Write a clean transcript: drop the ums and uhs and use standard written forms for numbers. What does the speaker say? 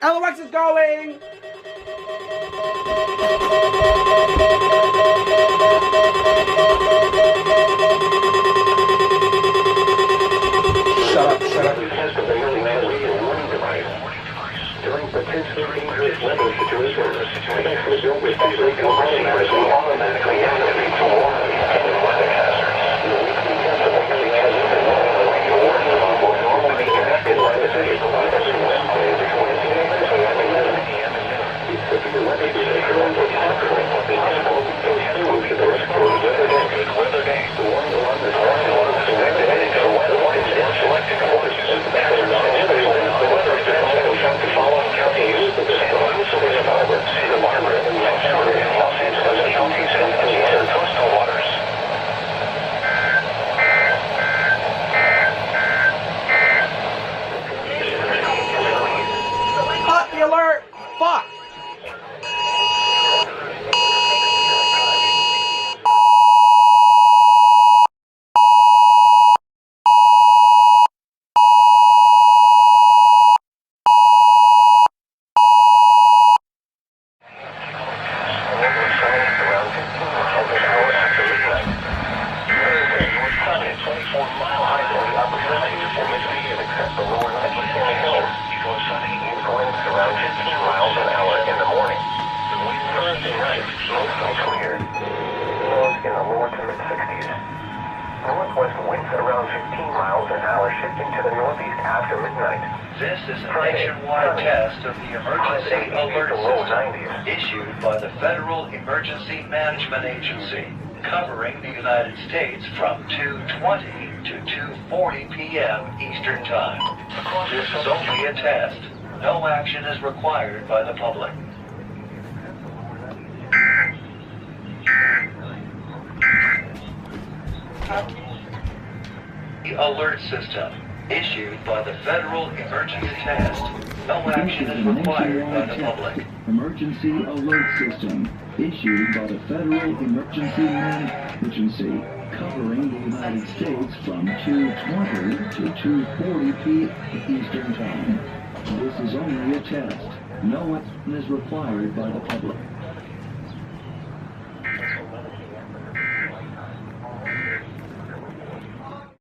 LOX is going! Shut up. During potentially dangerous weather situations, thankfully don't especially compromise will automatically activate to warn of weather hazards. The weekly testimony has been normally enacted by the state providers in Wednesday, It's severe weather conditions are possible to the exposed weather day. The one that is selected heading to the weather is selected courses. The weather events the following counties, Minnesota Harbor, Santa Barbara, and Los Angeles counties and other coastal waters. Hot the alert! Fuck! Northwest winds around 15 miles an hour, shifting to the northeast after midnight. This is a nationwide test of the emergency alert system issued by the Federal Emergency Management Agency, covering the United States from 2:20 to 2:40 p.m. Eastern Time. This is only a test. No action is required by the public. The alert system issued by the Federal Emergency Test. No action is required by the public. Emergency alert system issued by the Federal Emergency Management Agency, covering the United States from 2:20 to 2:40 p.m. Eastern Time. This is only a test. No action is required by the public.